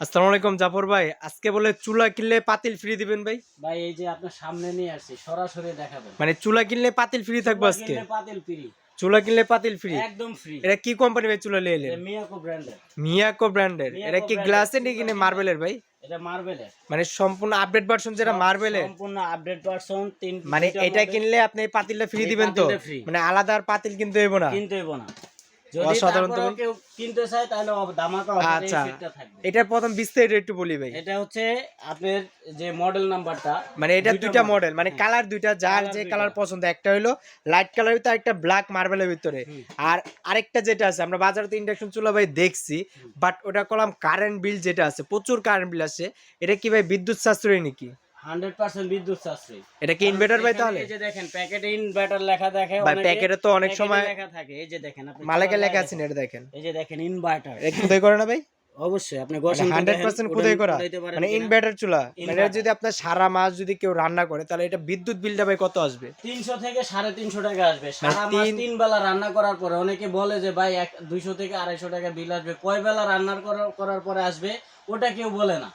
আসসালামু আলাইকুম জাফর ভাই, আজকে বলে চুলা কিনলে পাতিল ফ্রি দিবেন ভাই। ভাই এই যে আপনার সামনে নিয়ে আসছি, সরাসরি দেখাবেন। মানে চুলা কিনলে পাতিল ফ্রি থাকবে চুলা আজকে? কিনলে পাতিল ফ্রি, চুলা কিনলে পাতিল ফ্রি, একদম ফ্রি। এটা কি কোম্পানি ভাই চুলা নিয়ে এলেন? এটা মিয়াকো ব্র্যান্ডের। মিয়াকো ব্র্যান্ডের। এটা মিয়াকো কি ব্র্যান্ডের গ্লাসের নাকি না মার্বেলের ভাই? এটা মার্বেলের, মানে সম্পূর্ণ আপডেট ভার্সন যেটা মার্বেলের। সম্পূর্ণ আপডেট ভার্সন। মানে এটা কিনলে আপনি এই পাতিলটা ফ্রি দিবেন তো? মানে আলাদা আর পাতিল কিনতে হইব না? কিনতে হইব না। যদি অসাধারণ তো তারপরেও ভাই। কেউ কিনতে চায় তাহলে ধামাকা অফারে এই আচ্ছা, সেটটা থাকবে। এটার প্রথম বিস্তারিত একটু বলি ভাই। এটা হচ্ছে আপনার যে মডেল নাম্বারটা, মানে এটা দুইটা মডেল, মানে কালার দুইটা, যার যে কালার পছন্দ। একটা হলো লাইট কালার ভিতরে, একটা ব্ল্যাক মার্বেলের ভিতরে। আর আরেকটা যেটা আছে, আমরা বাজারে তো ইন্ডাকশন চুলা ভাই দেখছি, বাট ওটা কলাম কারেন্ট বিল যেটা আছে, প্রচুর কারেন্ট বিল আসে। এটা কি ভাই বিদ্যুৎ সাশ্রয়ী নাকি? 100% বিদ্যুৎ সাশ্রয়ী। এটা কি ইনভার্টার ভাই? তাহলে এই যে দেখেন প্যাকেটে ইনভার্টার লেখা দেখে, ভাই অনেকে প্যাকেটে তো অনেক সময় লেখা থাকে। এই যে দেখেন আপনি মালিকের লেখা আছে, এটা দেখেন। এই যে দেখেন ইনভার্টার। এটা খোদাই করে না ভাই? অবশ্যই আপনি মানে গোসল 100% খোদাই করা, মানে ইনভার্টার চুলা। মানে এটা যদি আপনার সারা মাস যদি কেউ রান্না করে, তাহলে এটা বিদ্যুৎ বিলটা ভাই কত আসবে? 300 থেকে 350 টাকা আসবে সারা মাস 3 বেলা রান্না করার পরে। অনেকে বলে যে ভাই 200 থেকে 250 টাকা বিল আসবে। কয় বেলা রান্না করার পরে আসবে ওটা কেউ বলে না।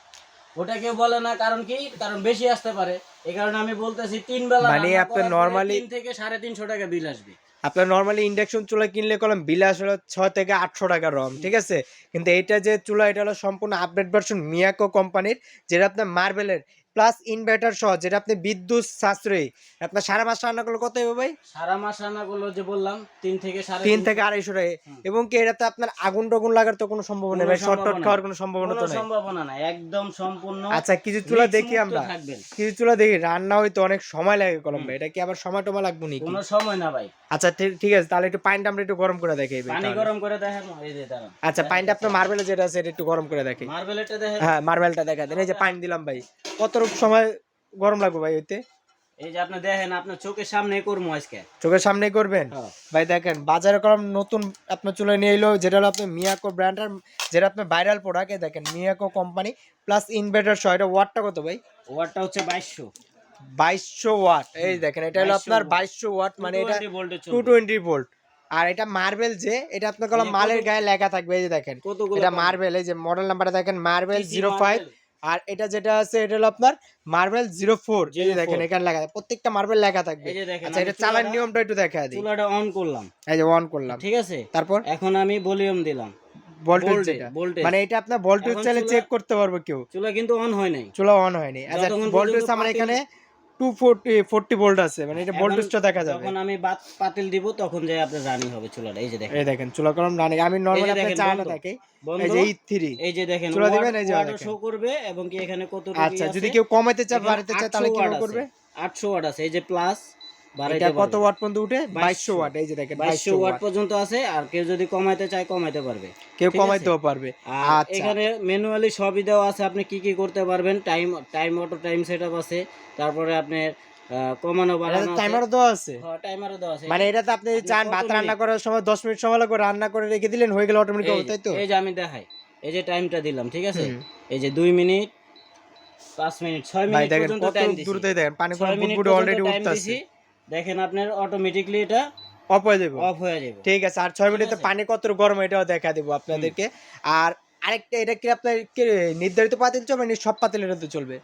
ওটা কেউ বলে না, কারণ কি? কারণ বেশি আসতে পারে। এই কারণে আমি বলতেছি 3 বেলা মানে রান্না আপনার করার নরমালি 3 থেকে 350 টাকা বিল আসবে। আপনার নরমালি ইন্ডাকশন চুলা কিনলে কলম বিল আসলে 6 থেকে 800 টাকা রম, ঠিক আছে? কিন্তু এইটা যে চুলা, এটা হলো সম্পূর্ণ আপডেট ভার্সন মিয়াকো কোম্পানির, যেটা আপনার মার্বেলের প্লাস ইনভার্টার সহ, যেটা আপনি বিদ্যুৎ সাশ্রয়ী। আপনার সারা মাস রান্না করলে কত হবে ভাই? সারা মাস রান্না করলো যে বললাম 3 থেকে 3 থেকে 250 টাকা। এবং কি এটাতে আপনার আগুন টাগুন লাগার তো কোনো সম্ভাবনা নেই ভাই? শর্ট টট খাওয়ার কোনো সম্ভাবনা তো নাই? সম্ভাবনা নাই, একদম সম্পূর্ণ। আচ্ছা, কিছু চুলা দেখি আমরা, কিছু চুলা দেখি রান্না হইতে অনেক সময় লাগে কলম ভাই। এটা কি আবার সময় টমা লাগবে নাকি? কোনো সময় না ভাই। আচ্ছা ঠিক আছে, তাহলে একটু পানিটা আমরা একটু গরম করে দেখাই ভাই। পানি গরম করে দেখেন, এই যে দাঁড়ান। আচ্ছা, পানিটা আপনার মার্বেলে যেটা আছে এটা একটু গরম করে দেখাই। মার্বেলটা দেখেন। হ্যাঁ, মার্বেলটা দেখা দেন। এই যে পানি দিলাম ভাই, কতটুকু সময় গরম লাগবে ভাই হইতে? এই যে আপনি দেখেন, আপনার চোখের সামনে করবো আজকে। চোখের সামনেই করবেন ভাই? দেখেন বাজারে কলম নতুন আপনার চুলা নিয়ে এলো, যেটা হলো আপনার মিয়াকো ব্র্যান্ডের, যেটা আপনার ভাইরাল প্রোডাক্ট। দেখেন মিয়াকো কোম্পানি প্লাস ইনভার্টার সহ। এটা ওয়াটটা কত ভাই? ওয়াটটা হচ্ছে 2200। 2200 ওয়াট। এই দেখেন, এটা হলো আপনার 2200 ওয়াট, মানে এটা 220 ভোল্ট। আর এটা মার্বেল, যে এটা আপনার কলম মালের গায়ে লেখা থাকবে। এই যে দেখেন, এটা মার্বেল। এই যে মডেল নাম্বারটা দেখেন, মার্বেল 05। আর এটা যেটা আছে এটা হলো আপনার মার্বেল 04। এই যে দেখেন এখানে লেখা আছে, প্রত্যেকটা মার্বেল লেখা থাকবে। আচ্ছা, এটা চালানোর নিয়মটা একটু দেখা দিই। চুলাটা অন করলাম, এই যে অন করলাম, ঠিক আছে? তারপর এখন আমি ভলিউম দিলাম, ভোল্টেজ যেটা, মানে এটা আপনার ভোল্টেজ চাইলে চেক করতে পারবে কেউ। চুলা কিন্তু অন হয় নাই, চুলা অন হয়নি। আচ্ছা, ভোল্টেজ আমার এখানে 240 ভোল্ট আছে, মানে এটা ভোল্টেজটা দেখা যাবে। যখন আমি পাতিল দিব তখন যে আপনার রানিং হবে চুলাটা। এই যে দেখেন, এই দেখেন চুলা কলম রানিং। আমি নরমালি আপনার চালানো থাকে। এই যে E3, এই যে দেখেন চুলা দিবেন, এই যে ওয়াট শো করবে এবং কি এখানে কত ডিগ্রি আছে। আচ্ছা, যদি কেউ কমাইতে চায় বাড়াতে চায় তাহলে কি করবে? 800 ওয়াট আছে। এই যে প্লাস এটা কত ওয়াট পর্যন্ত উঠে? 2200 ওয়াট। এই যে দেখেন 2200 ওয়াট পর্যন্ত আছে। আর কেউ যদি কমাইতে চায় কমাইতে পারবে, কেউ কমাইতেও পারবে। আচ্ছা, এখানে ম্যানুয়ালি সবই দেওয়া আছে, আপনি কি কি করতে পারবেন। টাইম অটো টাইম সেটআপ আছে। তারপরে আপনি কমানো বাড়ানো টাইমারও দেওয়া আছে। হ্যাঁ, টাইমারও দেওয়া আছে। মানে এটাতে আপনি চান ভাত রান্না করার সময় 10 মিনিট সময় লাগবে, রান্না করে রেখে দিলেন, হয়ে গেল অটোমেটিক হবে, তাই তো? এই যে আমি দেখাই, এই যে টাইমটা দিলাম, ঠিক আছে? এই যে 2 মিনিট, 5 মিনিট, 6 মিনিট পর্যন্ত টাইম দিছি। দূরতেই দেখেন পানি কোন বুটবুটে অলরেডি উঠতাছে। দেখেন আপনার অটোমেটিক্যালি এটা অফ হয়ে যাবে। অফ হয়ে যাবে, ঠিক আছে। আর 6 মিনিটে পানি কত গরম এটাও দেখা দেব আপনাদেরকে। আর আরেকটা, এটা কি আপনার নির্ধারিত পাতিল চলবে না সব পাতিলের মধ্যে চলবে?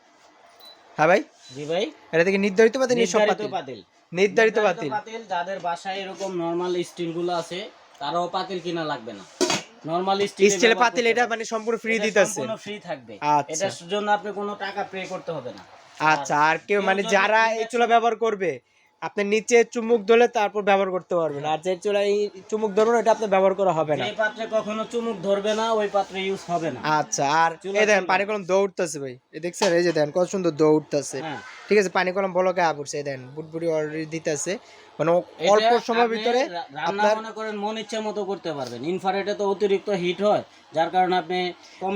হ্যাঁ ভাই? জি ভাই, এটা থেকে নির্ধারিত পাতিল না সব পাতিল? নির্ধারিত পাতিল। যাদের বাসায় এরকম নরমাল স্টিল গুলো আছে তারাও পাতিল কিনা লাগবে না। নরমাল স্টিলের পাতিল এটা মানে সম্পূর্ণ ফ্রি দিতেছে, সম্পূর্ণ ফ্রি থাকবে। আচ্ছা, এটার জন্য আপনি কোনো টাকা পে করতে হবে না। আচ্ছা, আর কেউ মানে যারা এই চুলা ব্যবহার করবে, আপনি নিচে চুমুক ধরলে তারপর ব্যবহার করতে পারবেন। আর যে চুলা এই চুমুক ধরবেন এটা আপনি ব্যবহার করা হবে না। এই পাত্রে কখনো চুমুক ধরবে না, ওই পাত্রে ইউজ হবে না। আচ্ছা, আর এই দেখেন পানি কলম দৌড়তেছে ভাই, এই দেখছেন? এই যে দেখেন কত সুন্দর দৌড়তেছে। ঠিক আছে, পানি কলম বলকে আবুরছে। এই দেখেন বুটবুটি অলরেডি দিতেছে, মানে অল্প সময়ের ভিতরে রান্না মনে করেন মন ইচ্ছা মতো করতে পারবেন। ইনফ্রারেডে তো অতিরিক্ত হিট হয়, যার কারণে আপনি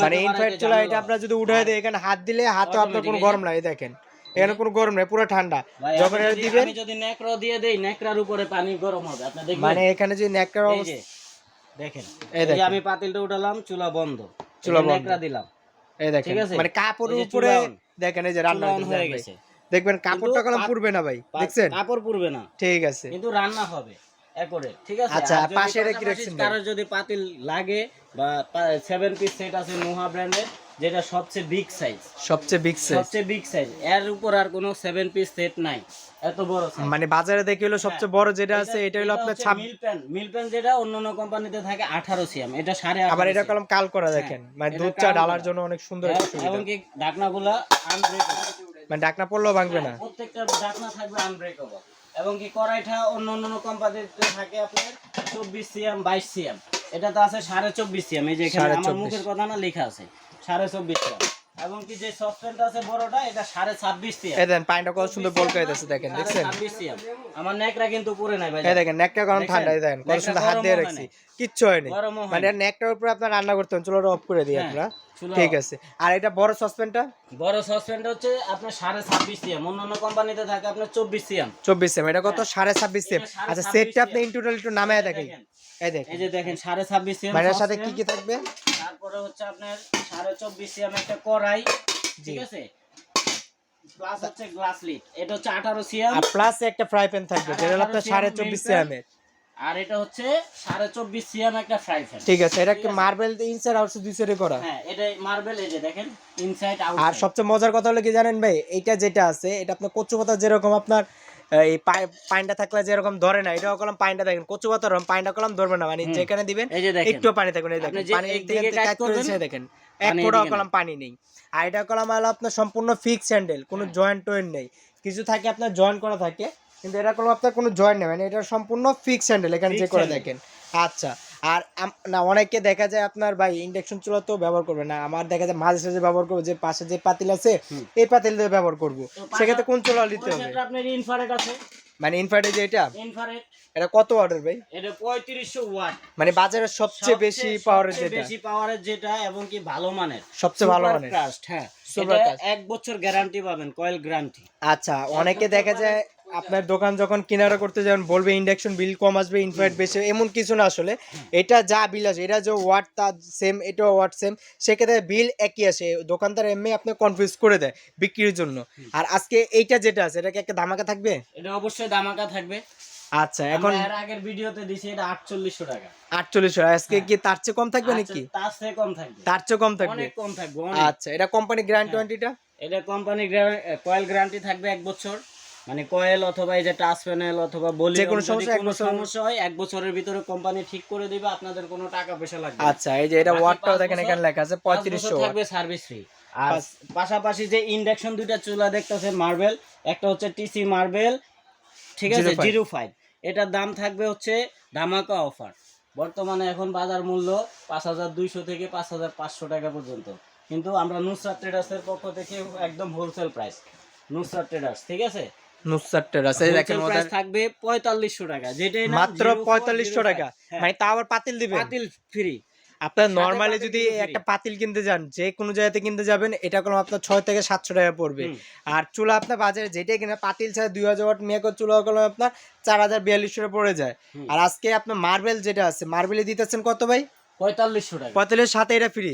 মানে ইনফ্রারেড চুলা এটা আপনারা যদি উঠায় দেয়, এখানে হাত দিলে হাতে আপনার কোনো গরম লাগে। দেখেন এখানে কোনো গরম নাই, পুরো ঠান্ডা। যখন এটা দিবেন, আমি যদি নেকড়া দিয়ে দেই, নেকড়ার উপরে পানি গরম হবে, আপনি দেখবেন। মানে এখানে যে নেকড়ার অবস্থা দেখেন, এই যে আমি পাতিলটা উঠালাম, চুলা বন্ধ, চুলা বন্ধ, নেকড়া দিলাম। এই দেখেন মানে কাপড়ের উপরে দেখেন এই যে রান্না হয়ে গেছে। দেখবেন কাপড়টা কলম পুড়বে না ভাই, দেখছেন? কাপড় পুড়বে না, ঠিক আছে, কিন্তু রান্না হবে একরে, ঠিক আছে? আচ্ছা, পাশে রেখে রাখছেন। কারো যদি পাতিল লাগে বা 7 পিস সেট আছে নোহা ব্র্যান্ডের, যেটা সবচেয়ে বিগ সাইজ, সবচেয়ে বিগ সাইজ, এর উপর আর কোনো 7 পিস সেট নাই, এত বড় সাইজ। মানে বাজারে দেখে হলো সবচেয়ে বড় যেটা আছে এটা হলো আপনার মিল প্যান যেটা অন্যান্য কোম্পানিতে থাকে 18 সিএম, এটা 18.5। আবার এটা কলম কাল করা দেখেন, মানে দুধ চা ঢালার জন্য অনেক সুন্দর একটা সুবিধা। এবং কি ঢাকনাগুলো আনব্রেকেবল, মানে ঢাকনা পড়লেও ভাঙবে না, প্রত্যেকটা ঢাকনা থাকবে আনব্রেকেবল। এবং কি কড়াইটা অন্য কোম্পানিতে থাকে আপনার 24 সিএম 22 সিএম, এটা তো আছে 24.5 সিএম। এই যে এখানে আমার মুখের কথা না লেখা আছে 24.5 সিএম। এবং কি যে সফটওয়্যারটা আছে বড়টা, এটা 26.5 সিএম। এই দেখেন পাইনটা কত সুন্দর বল করে দিয়েছে দেখেন, দেখছেন 26 সিএম। আমার নেকড়া কিন্তু পুরো নাই ভাই, এই দেখেন নেকটা গরম ঠান্ডা, এই দেখেন কত সুন্দর হাত দিয়ে রাখছি, কিচ্ছু হয়নি। মানে নেকটার উপরে আপনার রান্না করতে হবে। চুলাটা অফ করে দিই আমরা, ঠিক আছে। আর এটা বড় সসপ্যানটা হচ্ছে আপনার 26.5 সিএম, অন্যান্য কোম্পানিতে থাকে আপনার 24 সিএম। 24 সিএম, এটা কত 26.5 সিএম। আচ্ছা সেটটা আপনি ইন টোটাল একটু নামায় দেখেন, এই দেখেন, এই যে দেখেন 26.5 সিএম। মানে এর সাথে কি কি থাকবে? তারপরে হচ্ছে আপনার 24.5 সিএম একটা কড়াই, ঠিক আছে, প্লাস হচ্ছে গ্লাস লিড, এটা হচ্ছে 18 সিএম, আর প্লাস একটা ফ্রাই প্যান থাকবে যেটা হলো আপনার 24.5 সিএম এর। আর এটা হচ্ছে 24.5 সিএম একটা ফ্রাই প্যান, ঠিক আছে। এটা কি মার্বেল ইনসাইড আউট দুই সাইডে করা? হ্যাঁ এটা মার্বেল, এই যে দেখেন ইনসাইড আউট। আর সবচেয়ে মজার কথা হলো কি জানেন ভাই, এইটা যেটা আছে এটা আপনার কচু পাতা যেরকম আপনার এই পাইনটা থাকলে যেরকম ধরে না, এটা কলম পাইনটা দেখেন কচু পাতা রকম পাইনটা কলম ধরবে না, মানে যেখানে দিবেন একটু পানি থাকবে, এই দেখেন পানি একদিকে কাট করেছে, দেখেন এক ফোঁটা কলম পানি নেই। আর এটা কলম হলো আপনার সম্পূর্ণ ফিক্স হ্যান্ডেল, কোনো জয়েন্ট টয়েন্ট নেই। কিছু থাকে আপনার জয়েন্ট করা থাকে, কিন্তু এটা কলম আপনার কোনো জয়েন্ট নেই, মানে এটা সম্পূর্ণ ফিক্স হ্যান্ডেল এখানে যে করে দেখেন। আচ্ছা, আর না অনেকে দেখা যায় আপনার ভাই ইন্ডাকশন চুলা তো ব্যবহার করবে না, আমার দেখা যায় মাঝে সাঝে ব্যবহার করবো, যে পাশে যে পাতিল আছে এই পাতিল দিয়ে ব্যবহার করবো, সেক্ষেত্রে কোন চুলা নিতে হবে? আপনার ইনফ্রারেড আছে, মানে ইনফ্রারেড যে এটা ইনফ্রারেড, এটা কত ওয়াটের ভাই? এটা 3500 ওয়াট, মানে বাজারে সবচেয়ে বেশি পাওয়ারের যেটা, এবং কি ভালো মানের, সবচেয়ে ভালো মানের। হ্যাঁ, এটা 1 বছর গ্যারান্টি পাবেন, কয়েল গ্যারান্টি। আচ্ছা, অনেকে দেখা যায় আপনার দোকান যখন কিনারা করতে যাবেন বলবে ইন্ডাকশন বিল কম আসবে, ইনফ্রারেড বেশি, এমন কিছু না। আসলে এটা যা বিল আসে, এটা যে ওয়াট তা সেম, এটাও ওয়াট সেম, সেক্ষেত্রে বিল একই আসে। দোকানদার এমনি আপনি কনফিউজ করে দেয় বিক্রির জন্য। আর আজকে এইটা যেটা আছে এটা কি একটা ধামাকা থাকবে? এটা অবশ্যই ধামাকা থাকবে। আচ্ছা, এখন এর আগের ভিডিওতে দিছি এটা 4800 টাকা। 4800, আজকে কি তার চেয়ে কম থাকবে নাকি? তার চেয়ে কম থাকবে, তার চেয়ে কম থাকবে, অনেক কম থাকবে। আচ্ছা, এটা কোম্পানি গ্যারান্টি ওয়ারেন্টিটা? এটা কোম্পানি কয়েল গ্যারান্টি থাকবে 1 বছর, মানে কয়েল অথবা এই যে টাচ প্যানেল অথবা বলি যে কোনো সমস্যা হয় 1 বছরের ভিতরে কোম্পানি ঠিক করে দিবে, আপনাদের কোনো টাকা পয়সা লাগবে। আচ্ছা, এই যে এটা ওয়াটটাও দেখেন এখানে লেখা আছে 3500 থাকবে সার্ভিস ফ্রি। আর পাশাপাশি যে ইন্ডাকশন দুইটা চুলা দেখতেছেন মার্বেল, একটা হচ্ছে টিসি মার্বেল, ঠিক আছে 05, এটার দাম থাকবে হচ্ছে ধামাকা অফার। বর্তমানে এখন বাজার মূল্য 5200 থেকে 5500 টাকা পর্যন্ত, কিন্তু আমরা নুসরাত ট্রেডার্সের পক্ষ থেকে একদম হোলসেল প্রাইস, নুসরাত ট্রেডার্স, ঠিক আছে, নুসরাত ট্রেডার্স এই দেখেন প্রাইস থাকবে 4500 টাকা, যেটাই না মাত্র 4500 টাকা, মানে তাও আবার পাতিল দিবেন, পাতিল ফ্রি। আপনার নরমালি যদি একটা পাতিল কিনতে যান, যে কোনো জায়গাতে কিনতে যাবেন, এটা কোনো আপনার 6 থেকে 700 টাকা পড়বে। আর চুলা আপনার বাজারে যেটাই কিনা পাতিল ছাড়া 2000 ওয়াট মেকর চুলা গুলো আপনার 4042 টাকা পড়ে যায়। আর আজকে আপনার মার্বেল যেটা আছে, মার্বেলে দিতেছেন কত ভাই? 4500 টাকা, 45 সাথে এটা ফ্রি।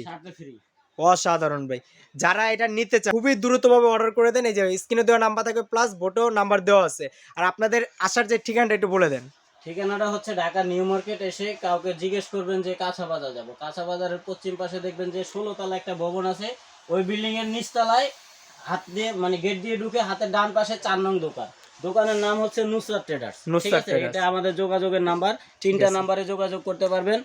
অসাধারণ ভাই, যারা এটা নিতে চান খুবই দ্রুতভাবে অর্ডার করে দেন। এই যে স্ক্রিনে দেওয়া নাম্বার থাকবে, প্লাস বোটেও নাম্বার দেওয়া আছে। আর আপনাদের আসার যে ঠিকানাটা একটু বলে দেন। ঠিকানাটা হচ্ছে ঢাকা নিউ মার্কেট, এসে কাউকে জিজ্ঞেস করবেন যে কাঁচা বাজার যাবো, কাঁচা বাজারের পশ্চিম পাশে দেখবেন যে 16 তলা একটা ভবন আছে, ওই বিল্ডিং এর নিচতলায় হাত দিয়ে মানে গেট দিয়ে ঢুকে হাতের ডান পাশে 4 নং দোকান, দোকানের নাম হচ্ছে নুসরাত ট্রেডার্স, ঠিক আছে, এটা আমাদের যোগাযোগের নাম্বার, 3টা নাম্বারে যোগাযোগ করতে পারবেন।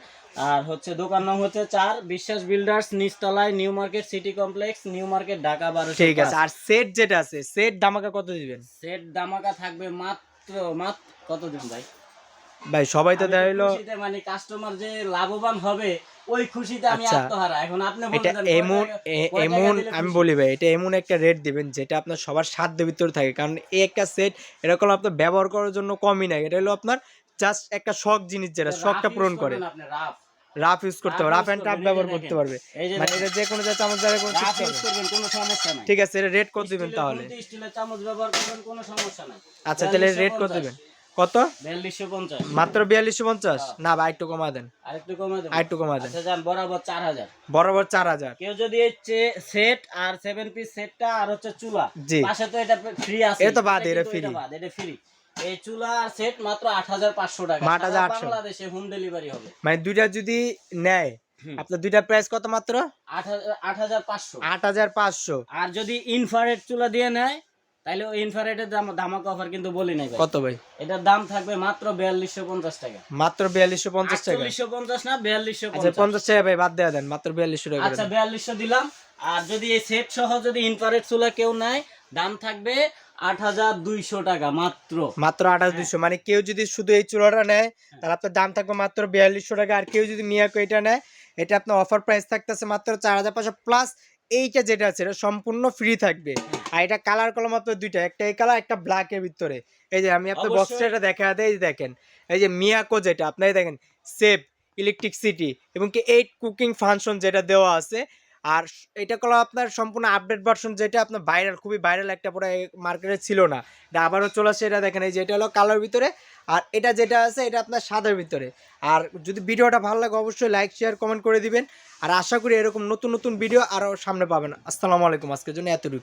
আর হচ্ছে দোকান নাম হচ্ছে 4 বিশ্বাস বিল্ডার্স, নিচতলায়, new market city complex, new market, Dhaka 1200। ঠিক আছে। আর সেট যেটা আছে, সেট ধামাকা কত দিবেন? সেট ধামাকা থাকবে মাত্র কত দিন ভাই? ভাই সবাই তো দেয় হলো মানে কাস্টমার যে লাভবান হবে ওই খুশিতে আমি আত্মহারা। এখন আপনি এটা এমন আমি বলি ভাই, এটা এমন একটা রেট দিবেন যেটা আপনার সবার সাধ্যের ভিতরে থাকে, কারণ এই একটা সেট এরকম আপনার ব্যবহার করার জন্য কমই না, এটা হলো আপনার জাস্ট একটা শখ জিনিস, যেটা শখটা পূরণ করে। রাফ ইউজ করতে পারবে, রাফ এন্ড টাফ ব্যবহার করতে পারবে, মানে এটা যে কোনো চামচ দ্বারা কোনো সমস্যা নাই। ঠিক আছে, এটা রেট কত দিবেন তাহলে? স্টিলের চামচ ব্যবহার করবেন, কোনো সমস্যা নাই। আচ্ছা, তাহলে রেট কত দিবেন? কত? 4250। মাত্র 4250? না ভাই একটু কমা দেন, আরেকটু কমা দেন, আরেকটু কমা দেন। আচ্ছা যান, বরাবর 4000, বরাবর 4000। কেউ যদি এই সেট আর 7 পিস সেটটা আর হচ্ছে চুলা পাশে তো এটা ফ্রি আছে, এটা তো বাদ, এটা ফ্রি, এটা ফ্রি। এই চুলা আর সেট মাত্র 8500 টাকা, 8500 বাংলাদেশে হোম ডেলিভারি হবে। মানে দুইটা যদি নেয় আপনার দুইটা প্রাইস কত মাত্র 8,500। 8,500। আর যদি ইনফ্রারেড চুলা দিয়ে নেয় তাহলে ওই ইনফ্রারেডের দাম ধামাকা অফার কিন্তু বলি নাই ভাই। কত ভাই? এটার দাম থাকবে মাত্র 4250 টাকা। মাত্র 4250 টাকা? 4250 না 4250। আচ্ছা 50 টাকা ভাই বাদ দেয়া দেন, মাত্র 4200 টাকা। আচ্ছা 4200 দিলাম। আর যদি এই সেট সহ যদি ইনফ্রারেড চুলা কেউ নেয় দাম থাকবে 8200 টাকা মাত্র। মাত্র 8200। মানে কেউ যদি শুধু এই চুলাটা নেয় তাহলে আপনার দাম থাকবে মাত্র 4200 টাকা। আর কেউ যদি মিয়াকো এটা নেয় এটা আপনার অফার প্রাইস থাকতেছে মাত্র 4500 প্লাস এইটা যেটা আছে এটা সম্পূর্ণ ফ্রি থাকবে। আর এটা কালার কলম আপনার দুইটা, একটা এই কালার একটা ব্ল্যাক এর ভিতরে। এই যে আমি আপনার বক্সটা এটা দেখা দেই, এই যে দেখেন এই যে মিয়াকো যেটা আপনারা দেখেন সেভ ইলেকট্রিক সিটি এবং কি 8 কুকিং ফাংশন যেটা দেওয়া আছে। আর এটা হলো আপনার সম্পূর্ণ আপডেট ভার্সন, যেটা আপনার ভাইরাল, খুবই ভাইরাল একটা পুরো মার্কেটে ছিল না, এটা আবারও চলে আসছে। এটা দেখেন এই যে এটা হলো কালার ভিতরে, আর এটা যেটা আছে এটা আপনার সাদার ভিতরে। আর যদি ভিডিওটা ভালো লাগে অবশ্যই লাইক শেয়ার কমেন্ট করে দিবেন। আর আশা করি এরকম নতুন নতুন ভিডিও আরও সামনে পাবেন। আসসালামু আলাইকুম, আজকের জন্য এতটুকু।